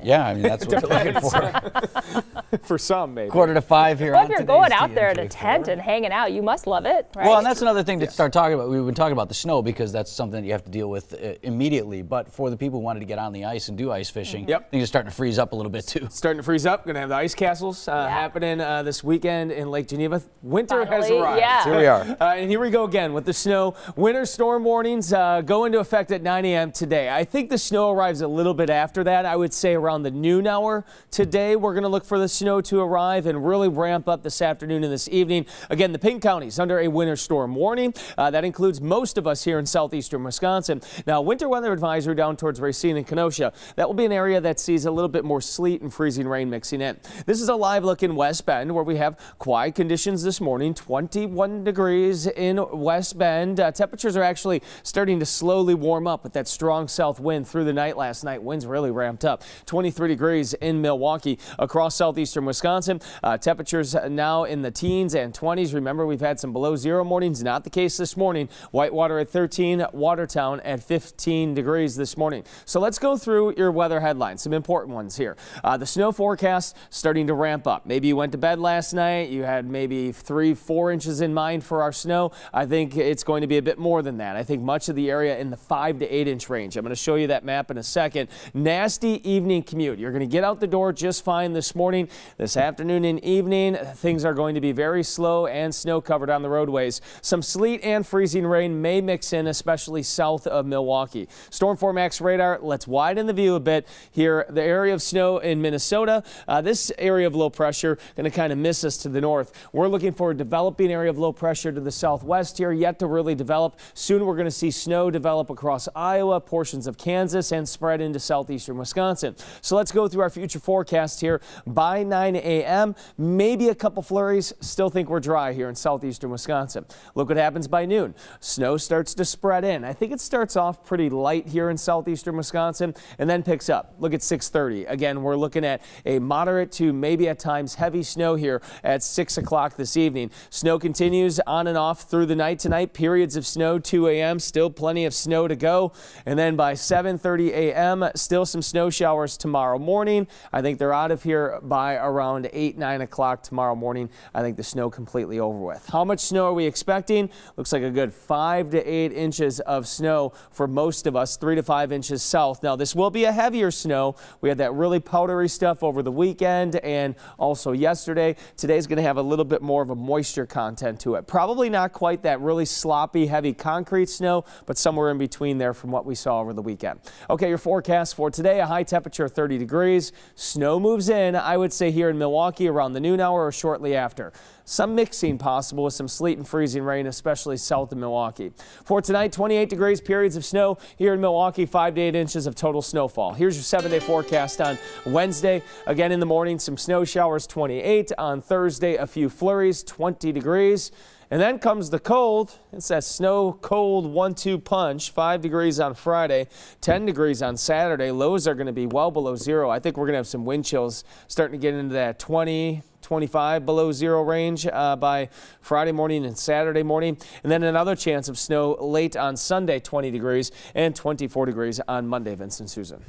Yeah, I mean, that's what we're looking for. For some, maybe. 4:45 here Well, on if you're today's going out there in a TMJ4. tent and hanging out, you must love it, right? Well, and that's another thing to start talking about. We've been talking about the snow because that's something that you have to deal with immediately. But for the people who wanted to get on the ice and do ice fishing, things are starting to freeze up a little bit too. Starting to freeze up. Going to have the ice castles happening this weekend in Lake Geneva. Winter has arrived. Yeah. Here we are. And here we go again with the snow. Winter storm warnings go into effect at 9 a.m. today. I think the snow arrives a little bit after that. I would say around the noon hour today. We're going to look for the snow to arrive and really ramp up this afternoon and this evening. Again, the Pink Counties under a winter storm warning. That includes most of us here in southeastern Wisconsin. Now, winter weather advisory down towards Racine and Kenosha. That will be an area that sees a little bit more sleet and freezing rain mixing in. This is a live look in West Bend where we have quiet conditions this morning. 21 degrees in West Bend. Temperatures are actually starting to slowly warm up with that strong south wind through the night last night. Winds really ramped up. 23 degrees in Milwaukee. Across southeastern Wisconsin, temperatures now in the teens and 20s. Remember, we've had some below zero mornings. Not the case this morning. Whitewater at 13, Watertown at 15 degrees this morning. So let's go through your weather headlines, some important ones here. The snow forecast starting to ramp up. Maybe you went to bed last night. You had maybe 3-4 inches in mind for our snow. I think it's going to be a bit more than that. I think much of the area in the 5 to 8 inch range. I'm going to show you that map in a second. Nasty evening commute. You're going to get out the door just fine this morning. This afternoon and evening, things are going to be very slow and snow covered on the roadways. Some sleet and freezing rain may mix in, especially south of Milwaukee. Storm 4 Max radar, let's widen the view a bit here. The area of snow in Minnesota, this area of low pressure going to kind of miss us to the north. We're looking for a developing area of low pressure to the southwest here, yet to really develop. Soon we're going to see snow develop across Iowa, portions of Kansas, and spread into southeastern Wisconsin. So let's go through our future forecast here. By 9 a.m., maybe a couple flurries. Still think we're dry here in southeastern Wisconsin. Look what happens by noon. Snow starts to spread in. I think it starts off pretty light here in southeastern Wisconsin and then picks up. Look at 6:30. Again, we're looking at a moderate to maybe at times heavy snow here at 6 o'clock this evening. Snow continues on and off through the night tonight. Periods of snow 2 a.m. Still plenty of snow to go. And then by 7:30 a.m. still some snow showers tomorrow morning. I think they're out of here by around 8-9 o'clock tomorrow morning. I think the snow completely over with. How much snow are we expecting? Looks like a good 5 to 8 inches of snow for most of us, 3 to 5 inches south. Now, this will be a heavier snow. We had that really powdery stuff over the weekend and also yesterday. Today's going to have a little bit more of a moisture content to it. Probably not quite that really sloppy, heavy concrete snow, but somewhere in between there from what we saw over the weekend. Okay, your forecast for today, a high temperature of 30 degrees. Snow moves in, I would say here in Milwaukee around the noon hour or shortly after. Some mixing possible with some sleet and freezing rain, especially south of Milwaukee. For tonight, 28 degrees, periods of snow here in Milwaukee, 5 to 8 inches of total snowfall. Here's your 7-day forecast on Wednesday. Again in the morning, some snow showers, 28. On Thursday, a few flurries, 20 degrees. And then comes the cold. It's that snow cold 1-2 punch. 5 degrees on Friday, 10 degrees on Saturday. Lows are going to be well below zero. I think we're going to have some wind chills starting to get into that 20-25 below zero range by Friday morning and Saturday morning. And then another chance of snow late on Sunday, 20 degrees, and 24 degrees on Monday. Vince and Susan.